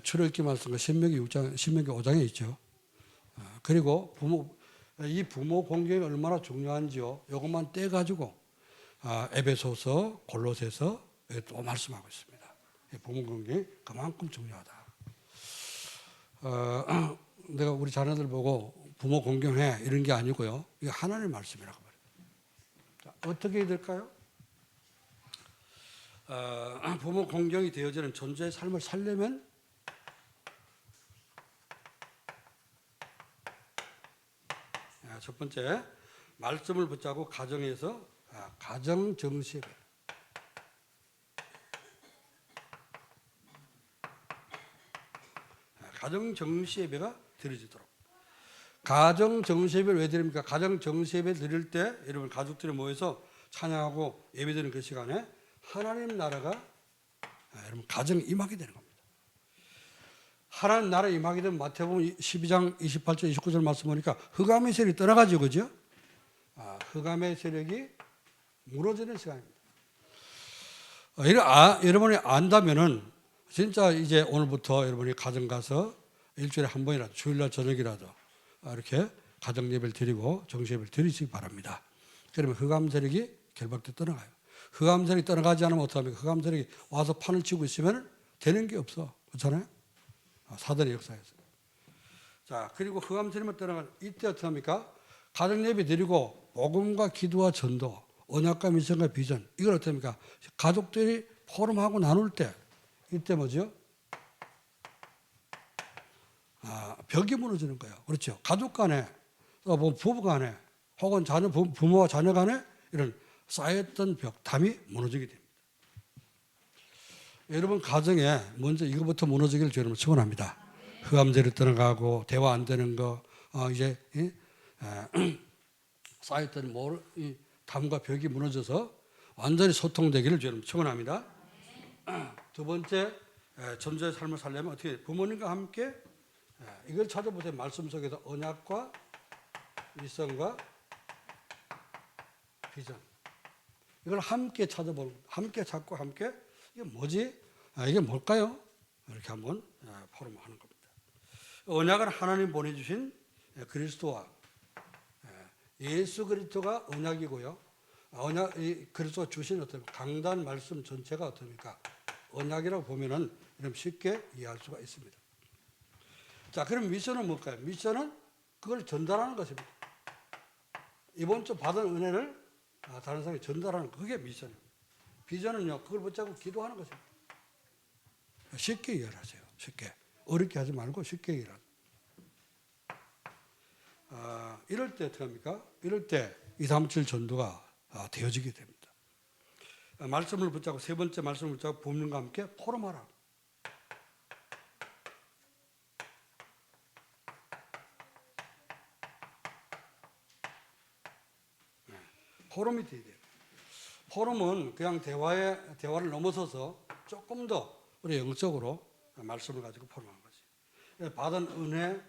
출애굽기 말씀과 신명기 6장, 신명기 5장에 있죠. 그리고 이 부모 공경이 얼마나 중요한지요. 이것만 떼가지고 에베소서, 골로새서 또 말씀하고 있습니다. 부모 공경이 그만큼 중요하다. 내가 우리 자녀들 보고 부모 공경해 이런 게 아니고요. 이게 하나님의 말씀이라고 말해요. 자, 어떻게 해야 될까요? 부모 공경이 되어지는 존재의 삶을 살려면 첫 번째, 말씀을 붙잡고 가정에서 가정 정식. 가정 정시 예배가 드려지도록. 가정 정시 예배를 왜 드립니까? 가정 정시 예배 드릴 때 여러분 가족들이 모여서 찬양하고 예배드리는 그 시간에 하나님 나라가 여러분 가정에 임하게 되는 겁니다. 하나님 나라 임하게 되면 마태복음 12장 28절 29절 말씀 보니까 흑암의 세력이 떠나가지고 그죠? 흑암의 세력이 무너지는 시간입니다. 여러분이 안다면은 진짜 이제 오늘부터 여러분이 가정 가서 일주일에 한 번이라도 주일날 저녁이라도 이렇게 가정 예배를 드리고 정시 예배를 드리시기 바랍니다. 그러면 흑암 세력이 결박돼 떠나가요. 흑암 세력이 떠나가지 않으면 어떡합니까? 흑암 세력이 와서 판을 치고 있으면 되는 게 없어. 그렇잖아요? 사단의 역사에서. 자, 그리고 흑암 세력만 떠나가는 이때 어떡합니까? 가정 예배 드리고 복음과 기도와 전도, 언약과 미션과 비전 이걸 어떡합니까? 가족들이 포럼하고 나눌 때 이때 뭐죠? 벽이 무너지는 거예요. 그렇죠? 가족 간에, 부부 간에, 혹은 부모와 자녀 간에 이런 쌓였던 벽, 담이 무너지게 됩니다. 여러분 가정에 먼저 이거부터 무너지기를 여러분 축원합니다. 흑암세를 떠나가고 대화 안 되는 거, 이제 쌓였던 이 담과 벽이 무너져서 완전히 소통되기를 여러분 축원합니다. 두 번째, 전도의 삶을 살려면 어떻게 부모님과 함께 이걸 찾아보세요. 말씀 속에서 언약과 미션과 비전 이걸 함께 찾아보는, 함께 찾고 함께 이게 뭐지? 이게 뭘까요? 이렇게 한번 포럼하는 겁니다. 언약은 하나님 보내주신 그리스도와 예수 그리스도가 언약이고요. 그리스도가 주신 어떤 강단 말씀 전체가 어떻습니까? 언약이라고 보면은 쉽게 이해할 수가 있습니다. 자, 그럼 미션은 뭘까요? 미션은 그걸 전달하는 것입니다. 이번 주 받은 은혜를 다른 사람에게 전달하는 거, 그게 미션입니다. 비전은요, 그걸 붙잡고 기도하는 것입니다. 쉽게 이해하세요. 쉽게. 어렵게 하지 말고 쉽게 이해하세요. 이럴 때 어떻게 합니까? 이럴 때 237 전도가 되어지게 됩니다. 말씀을 붙잡고 세 번째 말씀을 붙잡고 부모님과 함께 포럼하라. 포럼이 돼야 돼요. 포럼은 그냥 대화를 넘어서서 조금 더 우리 영적으로 말씀을 가지고 포럼하는 거지. 받은 은혜,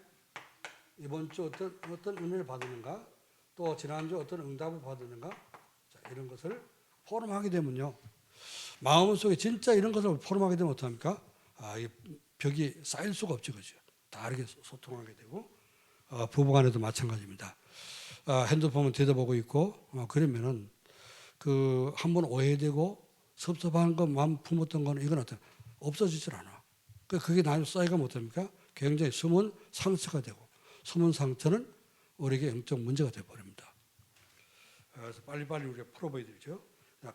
이번 주 어떤 은혜를 받았는가, 또 지난주 어떤 응답을 받았는가, 자, 이런 것을 포럼하게 되면요. 마음속에 진짜 이런 것을 포럼하게 되면 어떡합니까? 이 벽이 쌓일 수가 없죠. 그죠? 다르게 소통하게 되고, 부부간에도 마찬가지입니다. 핸드폰을 들여다보고 있고, 그러면은, 한번 오해되고, 섭섭한 것만 품었던 거는 이건 없어지질 않아. 그게 나중에 쌓이가 못합니까? 굉장히 숨은 상처가 되고, 숨은 상처는 우리에게 영적 문제가 되어버립니다. 그래서 빨리빨리 우리가 풀어봐야 되죠.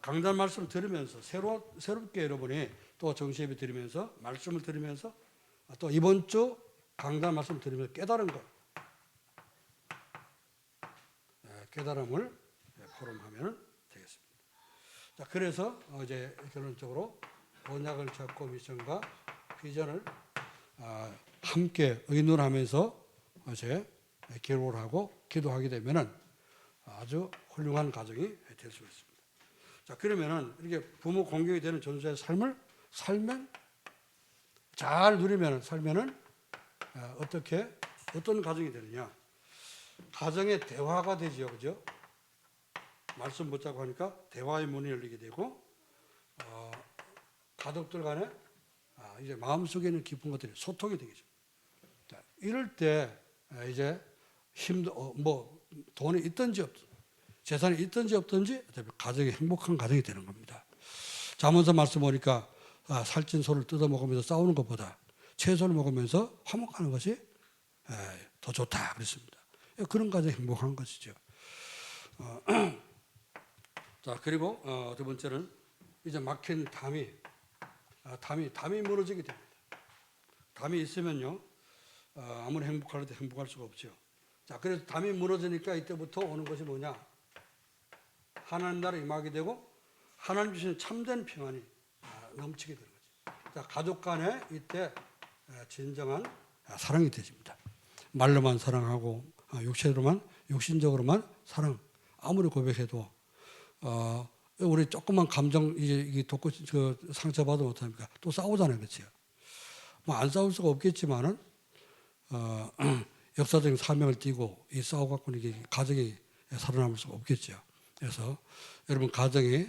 강단 말씀을 들으면서, 새롭게 여러분이 또 정시예배 드리면서, 말씀을 들으면서, 또 이번 주 강단 말씀을 들으면서 깨달은 것, 깨달음을 포럼하면 되겠습니다. 자, 그래서 이제 결론적으로 언약을 찾고 미션과 비전을 함께 의논하면서 이제 기록을 하고 기도하게 되면은 아주 훌륭한 가정이 될 수 있습니다. 자, 그러면은 이렇게 부모 공경이 되는 전도자의 삶을 살면 잘 누리면 살면은 어떤 가정이 되느냐? 가정의 대화가 되지요, 그죠? 말씀 붙잡고 하니까 대화의 문이 열리게 되고, 가족들 간에 이제 마음속에 있는 깊은 것들이 소통이 되겠죠. 자, 이럴 때 이제 돈이 있든지 재산이 있든지 없든지 가정이 행복한 가정이 되는 겁니다. 잠언서 말씀 보니까 살찐 소를 뜯어 먹으면서 싸우는 것보다 채소를 먹으면서 화목하는 것이 더 좋다 그랬습니다. 그런 가정이 행복한 것이죠. 자, 그리고 두 번째는 이제 막힌 담이 무너지게 됩니다. 담이 있으면요, 아무리 행복할래도 행복할 수가 없죠. 자, 그래서 담이 무너지니까 이때부터 오는 것이 뭐냐? 하나님 나라 임하게 되고 하나님 주시는 참된 평안이 넘치게 되는 거죠. 자, 가족 간에 이때 진정한 사랑이 되집니다. 말로만 사랑하고 육신적으로만 사랑 아무리 고백해도 우리 조금만 감정 이게 돋고 상처받아 못합니까? 또 싸우잖아요, 그렇죠? 뭐 안 싸울 수가 없겠지만은 역사적인 사명을 띠고 이 싸워 갖고 이게 가정이 살아남을 수가 없겠죠. 그래서 여러분 가정이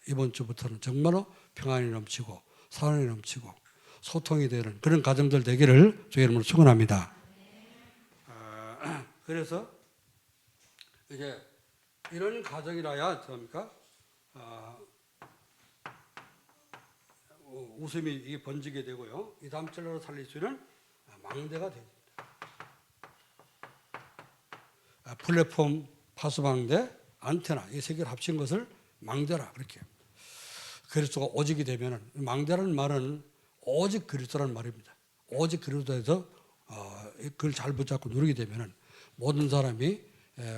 이번 주부터는 정말로 평안이 넘치고 사랑이 넘치고 소통이 되는 그런 가정들 되기를 주의 이름으로 축원합니다. 그래서 이제 이런 가정이라야 어떻습니까? 웃음이 이게 번지게 되고요. 이 다음 절로 살릴 수 있는 망대가 됩니다. 플랫폼, 파수망대, 안테나 이 세 개를 합친 것을 망대라 그렇게. 그리스도가 오직이 되면은 망대라는 말은 오직 그리스도라는 말입니다. 오직 그리스도에서 그걸 잘 붙잡고 누리게 되면은 모든 사람이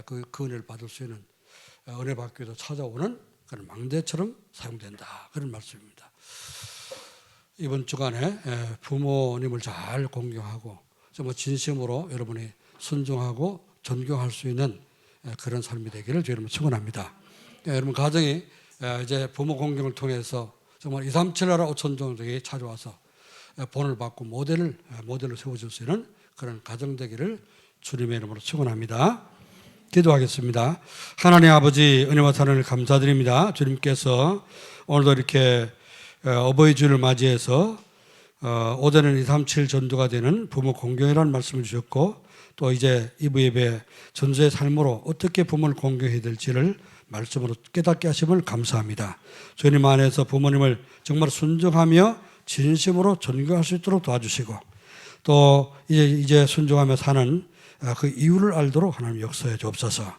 그 은혜를 받을 수 있는 은혜 받기 위해서 찾아오는 그런 망대처럼 사용된다 그런 말씀입니다. 이번 주간에 부모님을 잘 공경하고 정말 진심으로 여러분이 순종하고 존경할 수 있는 그런 삶이 되기를 주의 이름으로 축원합니다. 여러분 가정이 이제 부모 공경을 통해서 정말 2, 3, 7 나라 5천 종족이 찾아와서 본을 받고 모델을 세워줄 수 있는 그런 가정 되기를 주님의 이름으로 축원합니다. 기도하겠습니다. 하나님 아버지 은혜와 사랑을 감사드립니다. 주님께서 오늘도 이렇게 어버이 주를 맞이해서 오전에는 2, 3, 7 전도가 되는 부모 공경이라는 말씀을 주셨고 또 이제 이브 예배 전도의 삶으로 어떻게 부모를 공경해야 될지를 말씀으로 깨닫게 하심을 감사합니다. 주님 안에서 부모님을 정말 순종하며 진심으로 존경할 수 있도록 도와주시고 또 이제 순종하며 사는 그 이유를 알도록 하나님 역사해 주옵소서.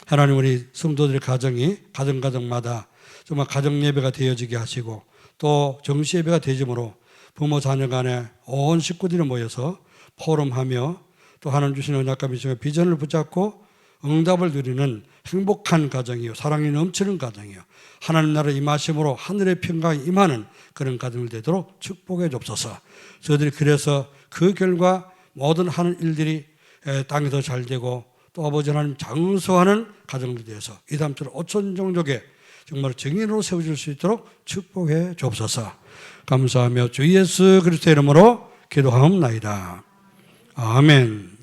하나님 우리 성도들의 가정이 가정마다 정말 가정 예배가 되어지게 하시고 또 정시 예배가 되므로 부모 자녀 간에 온 식구들이 모여서 포럼하며 또 하나님 주시는 언약과 미션의 비전을 붙잡고 응답을 누리는 행복한 가정이요 사랑이 넘치는 가정이요 하나님 나라 임하심으로 하늘의 평강이 임하는 그런 가정을 되도록 축복해 주옵소서. 저희들이 그래서 그 결과 모든 하는 일들이 땅에서 잘 되고 또 아버지 하나님 장수하는 가정들이 되어서 이 다음처럼 5천 종족에 정말 증인으로 세워질 수 있도록 축복해 주옵소서. 감사하며 주 예수 그리스도의 이름으로 기도하옵나이다. 아멘.